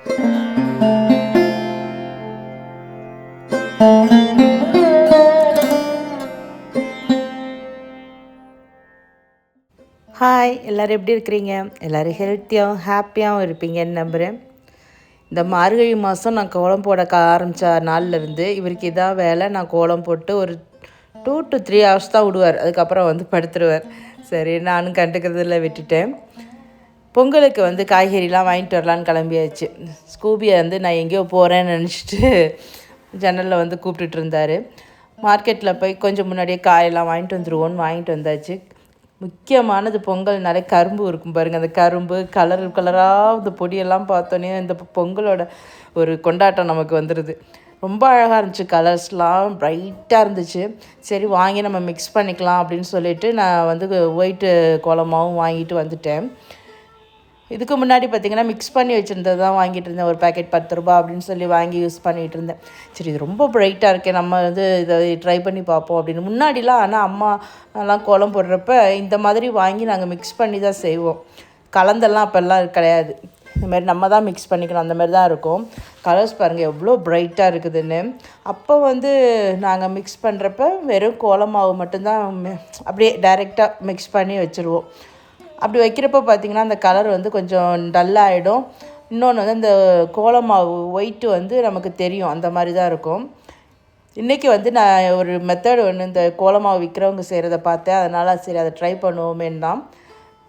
Hi, எல்லோரும் எப்படி இருக்கிறீங்க? எல்லோரும் ஹெல்த்தியாகவும் ஹாப்பியாகவும் இருப்பீங்கன்னு நம்புகிறேன். இந்த மார்கழி மாதம் நான் கோலம் போட ஆரம்பித்த நாள்லேருந்து இவருக்கு இதான் வேலை. நான் கோலம் போட்டு ஒரு 2 to 3 hours தான் விடுவார். அதுக்கப்புறம் வந்து படுத்துருவார். சரி, நானும் கண்டுக்கிறதில்ல, விட்டுட்டேன். பொங்கலுக்கு வந்து காய்கறிலாம் வாங்கிட்டு வரலான்னு கிளம்பியாச்சு. ஸ்கூபியை வந்து நான் எங்கேயோ போகிறேன்னு நினச்சிட்டு ஜன்னலில் வந்து கூப்பிட்டுட்டு இருந்தார். மார்க்கெட்டில் போய் கொஞ்சம் முன்னாடியே காயெல்லாம் வாங்கிட்டு வந்துடுவோன்னு வாங்கிட்டு வந்தாச்சு. முக்கியமானது பொங்கல்னாலே கரும்பு இருக்கும் பாருங்கள். அந்த கரும்பு கலராக இந்த பொடியெல்லாம் பார்த்தோன்னே இந்த பொங்கலோட ஒரு கொண்டாட்டம் நமக்கு வந்துடுது. ரொம்ப அழகாக இருந்துச்சு, கலர்ஸ்லாம் ப்ரைட்டாக இருந்துச்சு. சரி, வாங்கி நம்ம மிக்ஸ் பண்ணிக்கலாம் அப்படின்னு சொல்லிட்டு நான் வந்து ஒயிட்டு கோலமாகவும் வாங்கிட்டு வந்துட்டேன். இதுக்கு முன்னாடி பார்த்திங்கன்னா மிக்ஸ் பண்ணி வச்சுருந்தது தான் வாங்கிட்டு இருந்தேன். ஒரு பேக்கெட் 10 ரூபா அப்படின்னு சொல்லி வாங்கி யூஸ் பண்ணிகிட்டு இருந்தேன். சரி, இது ரொம்ப ப்ரைட்டாக இருக்கே, நம்ம வந்து இதை ட்ரை பண்ணி பார்ப்போம் அப்படின்னு. முன்னாடிலாம் ஆனால் அம்மாலாம் கோலம் போடுறப்ப இந்த மாதிரி வாங்கி நாங்கள் மிக்ஸ் பண்ணி தான் செய்வோம். கலந்தெல்லாம் அப்போல்லாம் கிடையாது. இந்த மாதிரி நம்ம தான் மிக்ஸ் பண்ணிக்கணும், அந்த மாதிரி தான் இருக்கும். கலர்ஸ் பாருங்கள் எவ்வளோ ப்ரைட்டாக இருக்குதுன்னு. அப்போ வந்து நாங்கள் மிக்ஸ் பண்ணுறப்ப வெறும் கோலமாவு மட்டும்தான் அப்படியே டைரெக்டாக மிக்ஸ் பண்ணி வச்சுருவோம். அப்படி வைக்கிறப்ப பார்த்திங்கன்னா அந்த கலர் வந்து கொஞ்சம் டல்லாகிடும். இன்னொன்று வந்து அந்த கோலமாவு ஒயிட்டு வந்து நமக்கு தெரியும், அந்த மாதிரி தான் இருக்கும். இன்றைக்கி வந்து நான் ஒரு மெத்தட் ஒன்று இந்த கோலமாவு விற்கிறவங்க செய்கிறத பார்த்தேன். அதனால் சரி, அதை ட்ரை பண்ணுவோமேன்னு தான்.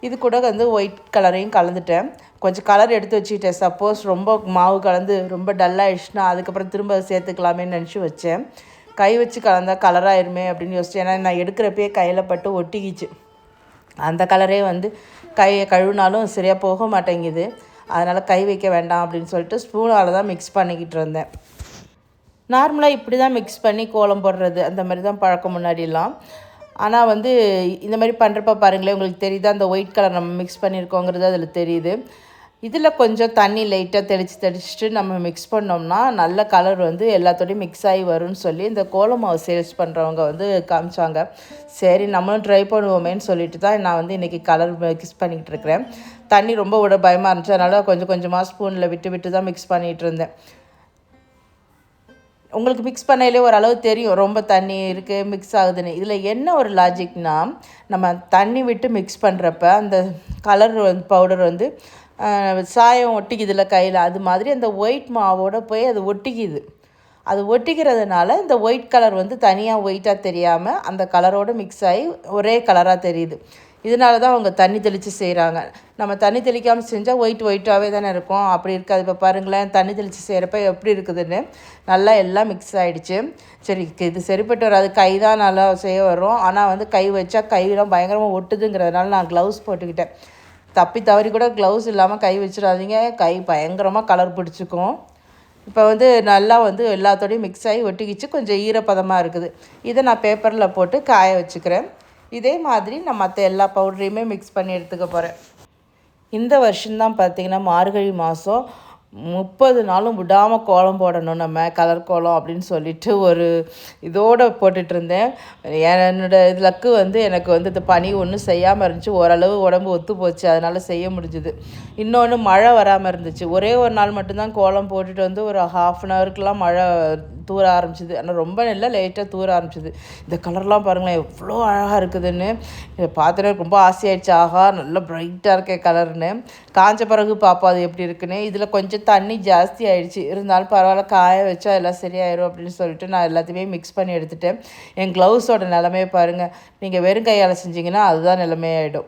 இது கூட வந்து ஒயிட் கலரையும் கலந்துட்டேன். கொஞ்சம் கலர் எடுத்து வச்சுக்கிட்டேன். சப்போஸ் ரொம்ப மாவு கலந்து ரொம்ப டல்லாகிடுச்சுன்னா அதுக்கப்புறம் திரும்ப சேர்த்துக்கலாமேன்னு நினச்சி வச்சேன். கை வச்சு கலந்தால் கலராயிருமே அப்படின்னு யோசிச்சேன். ஏன்னா நான் எடுக்கிறப்பே கையில் பட்டு ஒட்டிக்கிச்சு. அந்த கலரே வந்து கையை கழுவினாலும் சரியாக போக மாட்டேங்குது. அதனால் கை வைக்க வேண்டாம் அப்படின்னு சொல்லிட்டு ஸ்பூனால் தான் மிக்ஸ் பண்ணிக்கிட்டு இருந்தேன். நார்மலாக இப்படி தான் மிக்ஸ் பண்ணி கோலம் போடுறது, அந்த மாதிரி தான் பழக்கம் முன்னாடிலாம். ஆனால் வந்து இந்த மாதிரி பண்ணுறப்ப பாருங்களேன், உங்களுக்கு தெரியுது அந்த ஒயிட் கலர் நம்ம மிக்ஸ் பண்ணியிருக்கோங்கிறது அதில் தெரியுது. இதில் கொஞ்சம் தண்ணி லைட்டாக தெளிச்சுட்டு நம்ம மிக்ஸ் பண்ணோம்னா நல்ல கலர் வந்து எல்லாத்தோடையும் மிக்ஸ் ஆகி வரும்னு சொல்லி இந்த கோலமாவு சேல்ஸ் பண்ணுறவங்க வந்து காமிச்சாங்க. சரி, நம்மளும் ட்ரை பண்ணுவோமேன்னு சொல்லிட்டு தான் நான் வந்து இன்றைக்கி கலர் மிக்ஸ் பண்ணிக்கிட்டு இருக்கிறேன். தண்ணி ரொம்ப விட பயமாக இருந்துச்சு, அதனால் கொஞ்சம் கொஞ்சமாக ஸ்பூனில் விட்டு தான் மிக்ஸ் பண்ணிகிட்டு இருந்தேன். உங்களுக்கு மிக்ஸ் பண்ணையிலே ஓரளவு தெரியும் ரொம்ப தண்ணி இருக்குது மிக்ஸ் ஆகுதுன்னு. இதில் என்ன ஒரு லாஜிக்னால், நம்ம தண்ணி விட்டு மிக்ஸ் பண்ணுறப்ப அந்த கலர் பவுடர் வந்து சாயம் ஒட்டிக்குதுல கையில், அது மாதிரி அந்த ஒயிட் மாவோட போய் அது ஒட்டிக்குது. அது ஒட்டிக்கிறதுனால இந்த ஒயிட் கலர் வந்து தனியாக ஒயிட்டாக தெரியாமல் அந்த கலரோடு மிக்ஸ் ஆகி ஒரே கலராக தெரியுது. இதனால தான் அவங்க தண்ணி தெளித்து செய்கிறாங்க. நம்ம தண்ணி தெளிக்காமல் செஞ்சால் ஒயிட்டாகவே தானே இருக்கும். அப்படி இருக்காது. இப்போ பாருங்களேன், தண்ணி தெளித்து செய்கிறப்ப எப்படி இருக்குதுன்னு நல்லா எல்லாம் மிக்ஸ் ஆகிடுச்சு. சரி, இது சரிப்பட்டு வராது, கை தான் நல்லா செய்ய வரும். ஆனால் வந்து கை வச்சா கையெல்லாம் பயங்கரமாக ஒட்டுதுங்கிறதுனால நான் க்ளவுஸ் போட்டுக்கிட்டேன். தப்பி தவறி கூட க்ளவுஸ் இல்லாமல் கை வச்சிடாதீங்க, கை பயங்கரமாக கலர் பிடிச்சிக்கும். இப்போ வந்து நல்லா வந்து எல்லாத்தோடையும் மிக்ஸ் ஆகி ஒட்டிக்கிச்சு, கொஞ்சம் ஈரப்பதமாக இருக்குது. இதை நான் பேப்பரில் போட்டு காய வச்சுக்கிறேன். இதே மாதிரி நான் மற்ற எல்லா பவுடரையுமே மிக்ஸ் பண்ணி எடுத்துக்க போகிறேன். இந்த வருஷம்தான் பார்த்திங்கன்னா மார்கழி மாதம் 30 நாளும் விடாமல் கோலம் போடணும் நம்ம, கலர் கோலம் அப்படின்னு சொல்லிட்டு ஒரு இதோடு போட்டுட்ருந்தேன். என்னோடய லக்கு வந்து எனக்கு வந்து இந்த பனி ஒன்றும் செய்யாமல் இருந்துச்சு. ஓரளவு உடம்பு ஒத்து போச்சு, அதனால் செய்ய முடிஞ்சுது. இன்னொன்று மழை வராமல் இருந்துச்சு. ஒரே ஒரு நாள் மட்டும்தான் கோலம் போட்டுட்டு வந்து ஒரு 1/2 அன் ஹவருக்குலாம் மழை தூர ஆரம்பிச்சிது. ஆனால் ரொம்ப நல்லா லேட்டாக தூர ஆரம்பிச்சிது. இந்த கலர்லாம் பாருங்களேன் எவ்வளோ அழகாக இருக்குதுன்னு பார்த்தோன்னே ரொம்ப ஆசையாயிடுச்சு. ஆகா, நல்லா ப்ரைட்டாக இருக்கே கலர்னு. காஞ்ச பிறகு பார்ப்போம் அது எப்படி இருக்குன்னு. இதில் கொஞ்சம் தண்ணி ஜாஸ்தி ஆகிடுச்சு, இருந்தாலும் பரவாயில்ல, காய வச்சா எல்லாம் சரியாயிடும் அப்படின்னு சொல்லிட்டு நான் எல்லாத்தையுமே மிக்ஸ் பண்ணி எடுத்துட்டேன். என் க்ளவுஸோட நிலமையை பாருங்கள். நீங்கள் வெறும் கையால் செஞ்சிங்கன்னா அதுதான் நிலமையாயிடும்.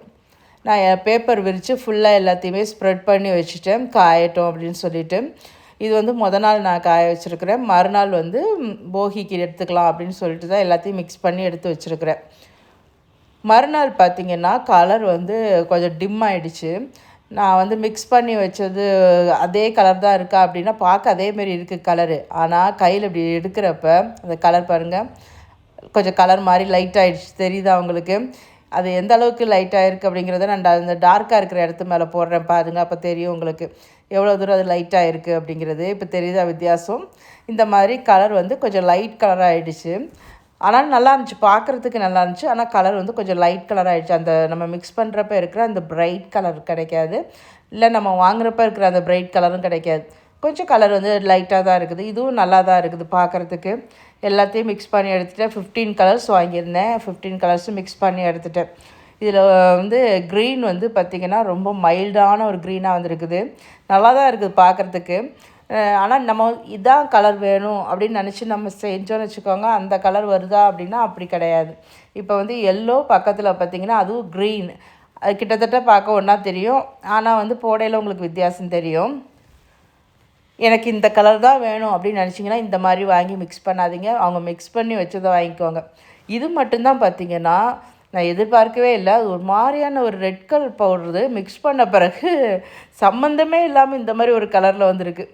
நான் என் பேப்பர் விரித்து ஃபுல்லாக எல்லாத்தையுமே ஸ்ப்ரெட் பண்ணி வச்சுட்டேன், காயட்டும் அப்படின்னு சொல்லிவிட்டு. இது வந்து நாள் நான் காய வச்சுருக்கிறேன். மறுநாள் வந்து போகிக்கு எடுத்துக்கலாம் அப்படின்னு சொல்லிட்டு தான் எல்லாத்தையும் மிக்ஸ் பண்ணி எடுத்து வச்சுருக்கிறேன். மறுநாள் பார்த்திங்கன்னா கலர் வந்து கொஞ்சம் டிம் ஆகிடுச்சு. நான் வந்து மிக்ஸ் பண்ணி வச்சது அதே கலர் தான் இருக்கா அப்படின்னா பார்க்க அதேமாரி இருக்குது கலரு. ஆனால் கையில் இப்படி எடுக்கிறப்ப அந்த கலர் பாருங்கள், கொஞ்சம் கலர் மாதிரி லைட் ஆகிடுச்சு. தெரியுதா உங்களுக்கு? அது எந்த அளவுக்கு லைட்டாக இருக்குது அப்படிங்கிறத நான் அந்த டார்க்காக இருக்கிற இடத்து மேலே போடுறேன் பாருங்கள், அப்போ தெரியும் உங்களுக்கு எவ்வளோ தூரம் அது லைட்டாக இருக்குது அப்படிங்கிறது. இப்போ தெரியுதா வித்தியாசம்? இந்த மாதிரி கலர் வந்து கொஞ்சம் லைட் கலராக ஆகிடுச்சு. ஆனால் நல்லா இருந்துச்சு, பார்க்குறதுக்கு நல்லா இருந்துச்சு. ஆனால் கலர் வந்து கொஞ்சம் லைட் கலர் ஆகிடுச்சு. அந்த நம்ம மிக்ஸ் பண்ணுறப்ப இருக்கிற அந்த பிரைட் கலர் கிடைக்காது, இல்லை நம்ம வாங்குறப்ப இருக்கிற அந்த பிரைட் கலரும் கிடைக்காது. கொஞ்சம் கலர் வந்து லைட்டாக தான் இருக்குது. இதுவும் நல்லா தான் இருக்குது பார்க்குறதுக்கு. எல்லாத்தையும் மிக்ஸ் பண்ணி எடுத்துகிட்டேன். 15 கலர்ஸ் வாங்கியிருந்தேன். 15 கலர்ஸும் மிக்ஸ் பண்ணி எடுத்துட்டேன். இதில் வந்து க்ரீன் வந்து பார்த்திங்கன்னா ரொம்ப மைல்டான ஒரு க்ரீனாக வந்துருக்குது. நல்லா தான் இருக்குது பார்க்குறதுக்கு. ஆனால் நம்ம இதான் கலர் வேணும் அப்படின்னு நினச்சி நம்ம செஞ்சோன்னு வச்சுக்கோங்க, அந்த கலர் வருதா அப்படின்னா அப்படி கிடையாது. இப்போ வந்து எல்லோ பக்கத்தில் பார்த்திங்கன்னா அதுவும் க்ரீன், அது கிட்டத்தட்ட பார்க்க ஒன்றா தெரியும். ஆனால் வந்து போடையில் உங்களுக்கு வித்தியாசம் தெரியும். எனக்கு இந்த கலர் தான் வேணும் அப்படின்னு நினச்சிங்கன்னா இந்த மாதிரி வாங்கி மிக்ஸ் பண்ணாதீங்க. அவங்க மிக்ஸ் பண்ணி வச்சதை வாங்கிக்கோங்க. இது மட்டும்தான் பார்த்திங்கன்னா நான் எதிர்பார்க்கவே இல்லை. அது ஒரு மாதிரியான ஒரு ரெட் கலர் பவுடரு மிக்ஸ் பண்ண பிறகு சம்மந்தமே இல்லாமல் இந்த மாதிரி ஒரு கலரில் வந்திருக்கு.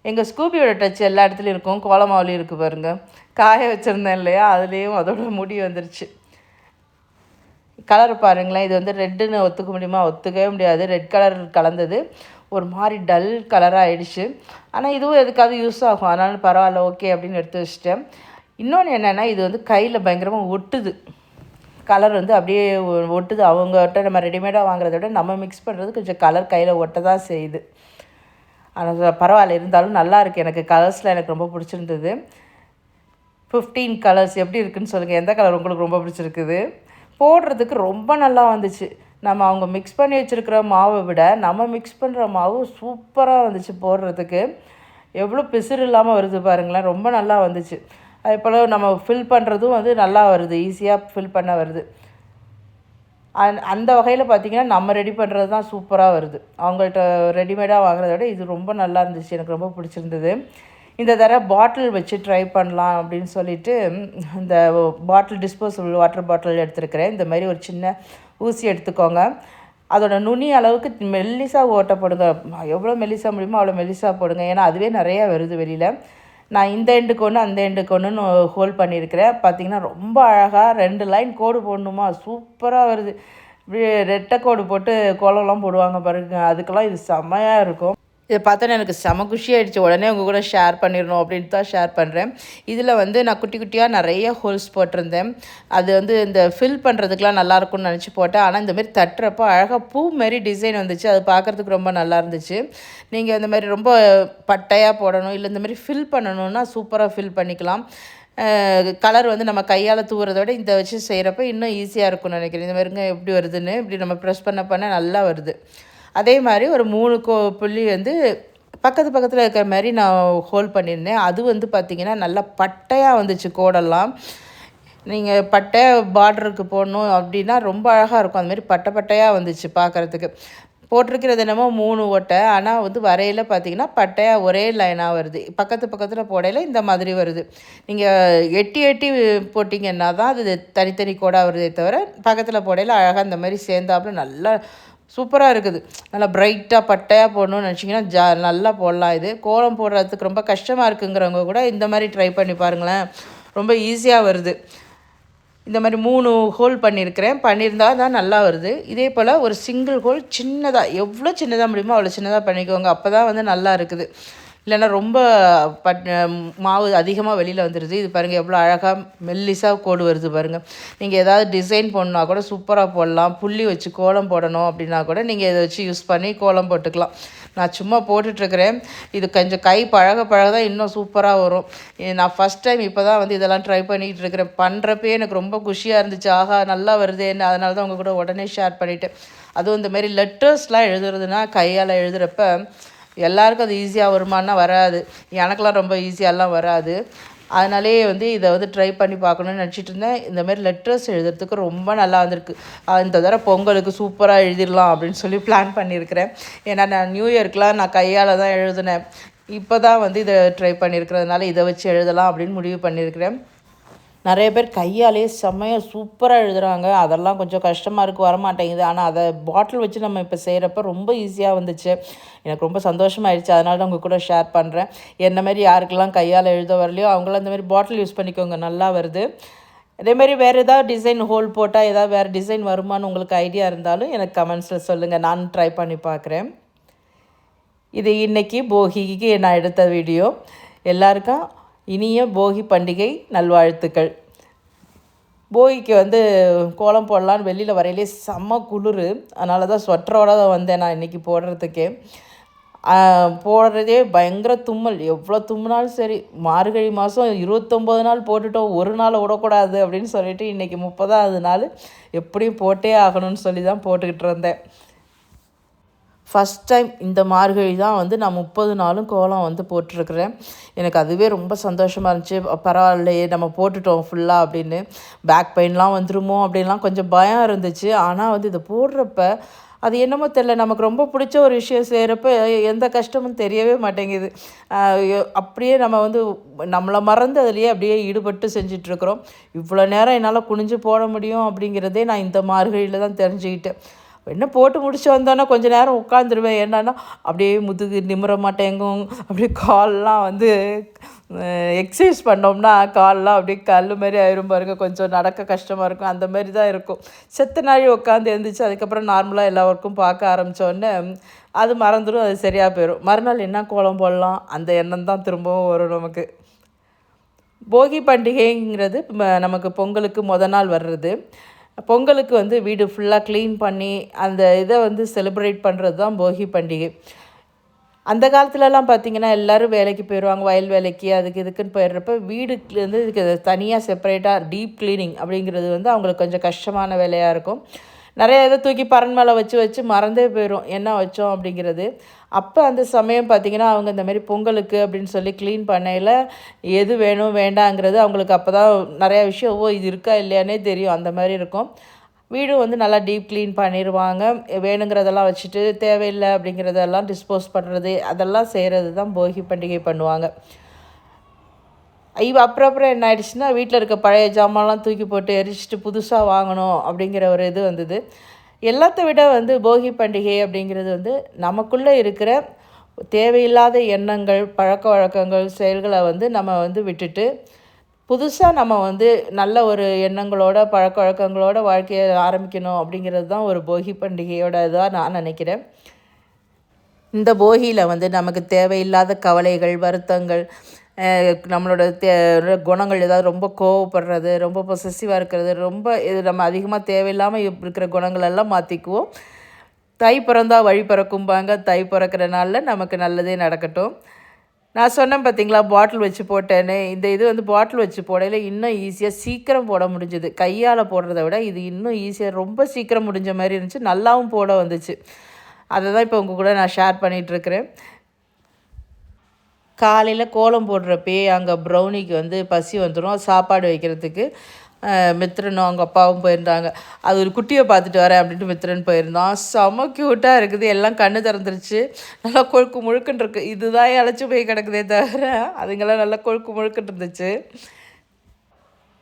எங்கள் ஸ்கூபியோட டச் எல்லா இடத்துலையும் இருக்கும். கோலமாவுலேயும் இருக்குது பாருங்கள். காய வச்சுருந்தேன் இல்லையா, அதுலேயும் அதோட முடி வந்துருச்சு. கலர் பாருங்களேன். இது வந்து ரெட்டுன்னு ஒத்துக்க முடியுமா? ஒத்துக்கவே முடியாது. ரெட் கலர் கலந்தது ஒரு மாதிரி டல் கலராக ஆகிடுச்சு. ஆனால் இதுவும் எதுக்காவது யூஸ் ஆகும், அதனால பரவாயில்ல ஓகே அப்படின்னு எடுத்து வச்சிட்டேன். இன்னொன்று என்னென்னா இது வந்து கையில் பயங்கரமாக ஒட்டுது. கலர் வந்து அப்படியே ஒட்டுது. அவங்ககிட்ட நம்ம ரெடிமேடாக வாங்குறத விட நம்ம மிக்ஸ் பண்ணுறது கொஞ்சம் கலர் கையில் ஒட்ட தான் செய்யுது. ஆனால் பரவாயில்ல, இருந்தாலும் நல்லா இருக்குது. எனக்கு கலர்ஸில் எனக்கு ரொம்ப பிடிச்சிருந்தது. 15 கலர்ஸ் எப்படி இருக்குதுன்னு சொல்லுங்கள். எந்த கலர் உங்களுக்கு ரொம்ப பிடிச்சிருக்குது? போடுறதுக்கு ரொம்ப நல்லா வந்துச்சு. நம்ம அவங்க மிக்ஸ் பண்ணி வச்சுருக்கிற மாவை விட நம்ம மிக்ஸ் பண்ணுற மாவு சூப்பராக வந்துச்சு. போடுறதுக்கு எவ்வளோ பிசுறு இல்லாமல் வருது பாருங்களேன். ரொம்ப நல்லா வந்துச்சு. அதே போல் நம்ம ஃபில் பண்ணுறதும் வந்து நல்லா வருது. ஈஸியாக ஃபில் பண்ண வருது. அந்த வகையில் பார்த்திங்கன்னா நம்ம ரெடி பண்ணுறது தான் சூப்பராக வருது. அவங்கள்ட்ட ரெடிமேடாக வாங்குறத விட இது ரொம்ப நல்லா இருந்துச்சு. எனக்கு ரொம்ப பிடிச்சிருந்தது. இந்த தடவை பாட்டில் வச்சு ட்ரை பண்ணலாம் அப்படின்னு சொல்லிவிட்டு இந்த பாட்டில் டிஸ்போசபிள் வாட்டர் பாட்டில் எடுத்துருக்கிறேன். இந்த மாதிரி ஒரு சின்ன ஊசி எடுத்துக்கோங்க. அதோட நுனி அளவுக்கு மெல்லிசாக ஓட்ட போடுங்க. எவ்வளோ மெல்லிசாக முடியுமோ அவ்வளோ மெல்லிசாக போடுங்க. ஏன்னா அதுவே நிறையா வருது வெளியில். நான் இந்த எண்டுக்கு ஒன்று அந்த எண்டுக்கு ஒன்றுன்னு ஹோல்ட் பண்ணியிருக்கிறேன். பார்த்திங்கன்னா ரொம்ப அழகாக 2 லைன் கோடு போடணுமா, சூப்பராக வருது. இப்படி ரெட்டை கோடு போட்டு கோலம்லாம் போடுவாங்க பாருங்க, அதுக்கெல்லாம் இது செம்மையாக இருக்கும். இதை பார்த்தோன்னே எனக்கு செம குஷியாகிடுச்சு. உடனே உங்கள் கூட ஷேர் பண்ணிடணும் அப்படின்ட்டு தான் ஷேர் பண்ணுறேன். இதில் வந்து நான் குட்டி குட்டியாக நிறைய ஹோல்ஸ் போட்டிருந்தேன். அது வந்து இந்த ஃபில் பண்ணுறதுக்கெலாம் நல்லாயிருக்கும்னு நினச்சி போட்டேன். ஆனால் இந்தமாரி தட்டுறப்போ அழகாக பூ மாரி டிசைன் வந்துச்சு. அது பார்க்குறதுக்கு ரொம்ப நல்லா இருந்துச்சு. நீங்கள் இந்த மாதிரி ரொம்ப பட்டையாக போடணும், இல்லை இந்த மாதிரி ஃபில் பண்ணணுன்னா சூப்பராக ஃபில் பண்ணிக்கலாம். கலர் வந்து நம்ம கையால் தூவுறத விட இந்த வச்சு செய்கிறப்ப இன்னும் ஈஸியாக இருக்கும்னு நினைக்கிறேன். இந்த மாதிரிங்க எப்படி வருதுன்னு இப்படி நம்ம ப்ரெஸ் பண்ண நல்லா வருது. அதே மாதிரி ஒரு 3 புள்ளி வந்து பக்கத்தில் இருக்கிற மாதிரி நான் ஹோல்ட் பண்ணியிருந்தேன். அது வந்து பார்த்திங்கன்னா நல்லா பட்டையாக வந்துச்சு கோடெல்லாம். நீங்கள் பட்டை பார்டருக்கு போடணும் அப்படின்னா ரொம்ப அழகாக இருக்கும். அதுமாரி பட்டையாக வந்துச்சு பார்க்குறதுக்கு. போட்டிருக்கிறது என்னமோ 3 ஓட்டை, ஆனால் வந்து வரையில் பார்த்திங்கன்னா பட்டையாக ஒரே லைனாக வருது. பக்கத்தில் போடையில் இந்த மாதிரி வருது. நீங்கள் எட்டி போட்டிங்கன்னா தான் அது தனித்தனி கோடாக வருதே தவிர, பக்கத்தில் போடையில் அழகாக இந்த மாதிரி சேர்ந்தாப்புல நல்லா சூப்பராக இருக்குது. நல்லா பிரைட்டாக பட்டையாக போடணும்னு நினச்சிங்கன்னா நல்லா போடலாம். இது கோலம் போடுறதுக்கு ரொம்ப கஷ்டமாக இருக்குங்கிறவங்க கூட இந்த மாதிரி ட்ரை பண்ணி பாருங்களேன். ரொம்ப ஈஸியாக வருது. இந்த மாதிரி 3 ஹோல் பண்ணியிருந்தால் தான் நல்லா வருது. இதே போல் ஒரு சிங்கிள் ஹோல் சின்னதாக, எவ்வளோ சின்னதாக முடியுமோ அவ்வளோ சின்னதாக பண்ணிக்கோங்க. அப்போ தான் வந்து நல்லா இருக்குது. இல்லைன்னா ரொம்ப மாவு அதிகமாக வெளியில் வந்துடுது. இது பாருங்கள் எவ்வளோ அழகாக மெல்லிசாக கோடு வருது பாருங்கள். நீங்கள் ஏதாவது டிசைன் போடணுன்னா கூட சூப்பராக போடலாம். புள்ளி வச்சு கோலம் போடணும் அப்படின்னா கூட நீங்கள் இதை வச்சு யூஸ் பண்ணி கோலம் போட்டுக்கலாம். நான் சும்மா போட்டுட்ருக்கிறேன். இது கொஞ்சம் கை பழக தான் இன்னும் சூப்பராக வரும். நான் ஃபஸ்ட் டைம் இப்போ தான் வந்து இதெல்லாம் ட்ரை பண்ணிகிட்டு இருக்கிறேன். பண்ணுறப்பே எனக்கு ரொம்ப குஷியாக இருந்துச்சு. ஆஹா நல்லா வருதேன்னு. அதனால தான் உங்கள் கூட உடனே ஷேர் பண்ணிவிட்டேன். அதுவும் இந்தமாரி லெட்டர்ஸ்லாம் எழுதுறதுனா கையால் எழுதுகிறப்ப எல்லாருக்கும் அது ஈஸியாக வருமானா வராது. எனக்கெலாம் ரொம்ப ஈஸியாலாம் வராது. அதனாலே வந்து இதை வந்து ட்ரை பண்ணி பார்க்கணுன்னு நினச்சிட்டு இருந்தேன். இந்தமாரி லெட்டர்ஸ் எழுதுறதுக்கு ரொம்ப நல்லா வந்திருக்கு. இந்த தடவை பொங்கலுக்கு சூப்பராக எழுதிடலாம் அப்படின்னு சொல்லி பிளான் பண்ணியிருக்கிறேன். ஏன்னா நான் நியூ இயர்க்கெலாம் நான் கையால் தான் எழுதினேன். இப்போ தான் வந்து இதை ட்ரை பண்ணியிருக்கிறதுனால இதை வச்சு எழுதலாம் அப்படின்னு முடிவு பண்ணியிருக்கிறேன். நிறைய பேர் கையாலே செம்மையாக சூப்பராக எழுதுகிறாங்க. அதெல்லாம் கொஞ்சம் கஷ்டமாக இருக்குது, வரமாட்டேங்குது. ஆனால் அதை பாட்டில் வச்சு நம்ம இப்போ செய்கிறப்ப ரொம்ப ஈஸியாக வந்துச்சு. எனக்கு ரொம்ப சந்தோஷமாயிடுச்சு. அதனால தான் உங்கள் கூட ஷேர் பண்ணுறேன். என்ன மாதிரி யாருக்கெல்லாம் கையால் எழுத வரலையோ அவங்களாம் இந்த மாதிரி பாட்டில் யூஸ் பண்ணிக்கோங்க, நல்லா வருது. அதேமாதிரி வேறு ஏதாவது டிசைன் ஹோல் போட்டால் ஏதாவது வேறு டிசைன் வருமானு உங்களுக்கு ஐடியா இருந்தாலும் எனக்கு கமெண்ட்ஸில் சொல்லுங்கள். நான் ட்ரை பண்ணி பார்க்குறேன். இது இன்றைக்கி போகிக்கு நான் எடுத்த வீடியோ. எல்லாருக்கும் இனிய போகி பண்டிகை நல்வாழ்த்துக்கள். போகிக்கு வந்து கோலம் போடலான்னு வெளியில் வரையிலே செம்ம குளிர். அதனால தான் ஸ்வெட்டரோடு தான் வந்தேன் நான் இன்றைக்கி போடுறதுக்கே. போடுறதே பயங்கர தும்மல். எவ்வளோ தும்மினாலும் சரி, மார்கழி மாதம் 29 நாள் போட்டுட்டோம், ஒரு நாள் விடக்கூடாது அப்படின்னு சொல்லிட்டு இன்றைக்கி 30வது நாள் எப்படியும் போட்டே ஆகணும்னு சொல்லி தான் போட்டுக்கிட்டு இருந்தேன். ஃபஸ்ட் டைம் இந்த மார்கழி தான் வந்து நான் 30 நாளும் கோலம் வந்து போட்டிருக்கிறேன். எனக்கு அதுவே ரொம்ப சந்தோஷமாக இருந்துச்சு. பரவாயில்லையே நம்ம போட்டுட்டோம் ஃபுல்லாக அப்படின்னு. பேக் பெயின்லாம் வந்துருமோ அப்படின்லாம் கொஞ்சம் பயம் இருந்துச்சு. ஆனால் வந்து இதை போடுறப்ப அது என்னமோ தெரில, நமக்கு ரொம்ப பிடிச்ச ஒரு விஷயம் செய்கிறப்ப எந்த கஷ்டமும் தெரியவே மாட்டேங்குது. அப்படியே நம்ம வந்து நம்மளை மறந்து அதுலேயே அப்படியே ஈடுபட்டு செஞ்சிட்ருக்குறோம். இவ்வளோ நேரம் என்னால் குனிஞ்சு போட முடியும் அப்படிங்கிறதே நான் இந்த மார்கழியில் தான் தெரிஞ்சுக்கிட்டேன். என்ன போட்டு முடிச்சு வந்தோன்னா கொஞ்சம் நேரம் உட்காந்துருவேன். என்னன்னா அப்படியே முதுகு நிமிர மாட்டேங்கும், அப்படியே கால்லாம் வந்து எக்ஸசைஸ் பண்ணோம்னா கால்லாம் அப்படியே கல் மாதிரி ஆயிரும் பாருங்க. கொஞ்சம் நடக்க கஷ்டமாக இருக்கும், அந்த மாதிரி தான் இருக்கும். செத்த நாழி உட்காந்து எழுந்திரிச்சு அதுக்கப்புறம் நார்மலாக எல்லா ஒர்க்கும் பார்க்க ஆரம்பித்தோடனே அது மறந்துடும், அது சரியாக போயிடும். மறுநாள் என்ன கோலம் போடலாம் அந்த எண்ணம் தான் திரும்பவும் வரும் நமக்கு. போகி பண்டிகைங்கிறது நமக்கு பொங்கலுக்கு நாள் வர்றது. பொங்கலுக்கு வந்து வீடு ஃபுல்லாக க்ளீன் பண்ணி அந்த இதை வந்து செலிப்ரேட் பண்ணுறது தான் போகி பண்டிகை. அந்த காலத்துலலாம் பார்த்திங்கன்னா எல்லோரும் வேலைக்கு போயிடுவாங்க, வயல் வேலைக்கு அதுக்கு இதுக்குன்னு போயிடுறப்ப வீடுக்கு வந்து இதுக்கு தனியாக செப்பரேட்டாக டீப் க்ளீனிங் அப்படிங்கிறது வந்து அவங்களுக்கு கொஞ்சம் கஷ்டமான வேலையாக இருக்கும். நிறைய இதை தூக்கி பரண் மேலே வச்சு மறந்தே போயிடும் என்ன வச்சோம் அப்படிங்கிறது. அப்போ அந்த சமயம் பார்த்திங்கன்னா அவங்க இந்த மாதிரி பொங்கலுக்கு அப்படின்னு சொல்லி க்ளீன் பண்ணையில் எது வேணும் வேண்டாங்கிறது அவங்களுக்கு அப்போ தான் நிறையா விஷயம் இது இருக்கா இல்லையானே தெரியும். அந்த மாதிரி இருக்கும். வீடு வந்து நல்லா டீப் க்ளீன் பண்ணிடுவாங்க. வேணுங்கிறதெல்லாம் வச்சுட்டு தேவையில்லை அப்படிங்கிறதெல்லாம் டிஸ்போஸ் பண்ணுறது அதெல்லாம் செய்கிறது தான் போகி பண்டிகை பண்ணுவாங்க. அப்புறம் என்ன ஆயிடுச்சுன்னா வீட்டில் இருக்க பழைய ஜாமான்லாம் தூக்கி போட்டு எரிச்சிட்டு புதுசாக வாங்கணும் அப்படிங்கிற ஒரு இது வந்தது. எல்லாத்த விட வந்து போகி பண்டிகை அப்படிங்கிறது வந்து நமக்குள்ளே இருக்கிற தேவையில்லாத எண்ணங்கள், பழக்க வழக்கங்கள், செயல்களை வந்து நம்ம வந்து விட்டுட்டு புதுசாக நம்ம வந்து நல்ல ஒரு எண்ணங்களோட பழக்க வழக்கங்களோட வாழ்க்கையை ஆரம்பிக்கணும் அப்படிங்கிறது தான் ஒரு போகி பண்டிகையோட இதாக நான் நினைக்கிறேன். இந்த போகியில் வந்து நமக்கு தேவையில்லாத கவலைகள், வருத்தங்கள், நம்மளோட குணங்கள் ஏதாவது ரொம்ப கோவப்படுறது, ரொம்ப பொசசிவாக இருக்கிறது, ரொம்ப இது நம்ம அதிகமாக தேவையில்லாமல் இருக்கிற குணங்களெல்லாம் மாற்றிக்குவோம். தை பிறந்தா வழி பிறக்கும்பாங்க. தை பிறக்கிற நாளில் நமக்கு நல்லதே நடக்கட்டும். நான் சொன்னேன் பார்த்தீங்களா, பாட்டில் வச்சு போட்டேன்னு. இந்த இது வந்து பாட்டில் வச்சு போடையில் இன்னும் ஈஸியாக சீக்கிரம் போட முடிஞ்சுது. கையால் போடுறத விட இது இன்னும் ஈஸியாக ரொம்ப சீக்கிரம் முடிஞ்ச மாதிரி இருந்துச்சு. நல்லாவும் போட வந்துச்சு. அதை தான் இப்போ உங்கள் கூட நான் ஷேர் பண்ணிகிட்ருக்கிறேன். காலையில் கோலம் போடுறப்பே அங்கே ப்ரௌனிக்கு வந்து பசி வந்துடும் சாப்பாடு வைக்கிறதுக்கு. மித்ரனும் அவங்க அப்பாவும் போயிருந்தாங்க. அது ஒரு குட்டியை பார்த்துட்டு வரேன் அப்படின்ட்டு மித்ரன் போயிருந்தான். செம க்யூட்டாக இருக்குது, எல்லாம் கண்ணு திறந்துருச்சு, நல்லா கொழுக்கு முழுக்குன்னு இருக்குது. இதுதான் இழைச்சி போய் கிடக்குதே தவிர அதுங்கெல்லாம் நல்லா கொழுக்கு முழுக்குன்னு இருந்துச்சு.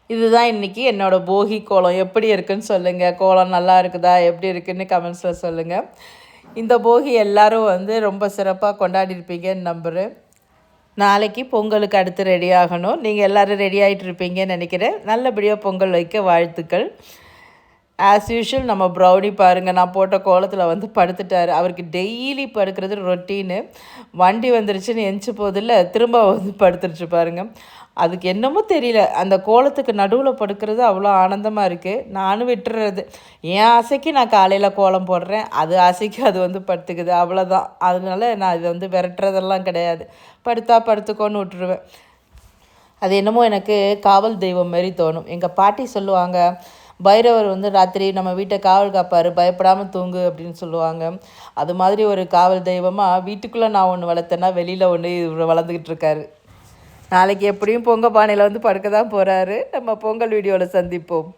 இதுதான் இன்றைக்கி என்னோடய போகி கோலம். எப்படி இருக்குதுன்னு சொல்லுங்கள். கோலம் நல்லா இருக்குதா, எப்படி இருக்குதுன்னு கமெண்ட்ஸில் சொல்லுங்கள். இந்த போகி எல்லோரும் வந்து ரொம்ப சிறப்பாக கொண்டாடிருப்பீங்கன்னு நம்புகிறேன். நாளைக்கு பொங்கலுக்கு அடுத்து ரெடி ஆகணும். நீங்கள் எல்லோரும் ரெடி ஆகிட்டு இருப்பீங்கன்னு நினைக்கிறேன். நல்லபடியாக பொங்கல் வைக்க வாழ்த்துக்கள். ஆஸ் யூஷுவல் நம்ம ப்ரௌனி பாருங்கள், நான் போட்ட கோலத்தில் வந்து படுத்துட்டார். அவருக்கு டெய்லி படுக்கிறது ரொட்டீனு. வண்டி வந்துருச்சுன்னு எந்திச்சு போதில்ல திரும்ப வந்து படுத்துருச்சு பாருங்கள். அதுக்கு என்னமோ தெரியல, அந்த கோலத்துக்கு நடுவில் படுக்கிறது அவ்வளோ ஆனந்தமாக இருக்குது. நானும் விட்டுறது. என் ஆசைக்கு நான் காலையில் கோலம் போடுறேன், அது ஆசைக்கு அது வந்து படுத்துக்குது, அவ்வளோதான். அதனால நான் இதை வந்து விரட்டுறதெல்லாம் கிடையாது. படுத்தா படுத்துக்கோன்னு விட்டுருவேன். அது என்னமோ எனக்கு காவல் தெய்வம் மாரி தோணும். எங்கள் பாட்டி சொல்லுவாங்க, பைரவர் வந்து ராத்திரி நம்ம வீட்டை காவல் காப்பார், பயப்படாமல் தூங்கு அப்படின்னு சொல்லுவாங்க. அது மாதிரி ஒரு காவல் தெய்வமாக வீட்டுக்குள்ளே நான் ஒன்று வளர்த்தேன்னா வெளியில் ஒன்று வளர்ந்துக்கிட்டு இருக்காரு. நாளைக்கு எப்படியும் பொங்கல் பானையில் வந்து படுக்க தான் போகிறாரு. நம்ம பொங்கல் வீடியோவில் சந்திப்போம்.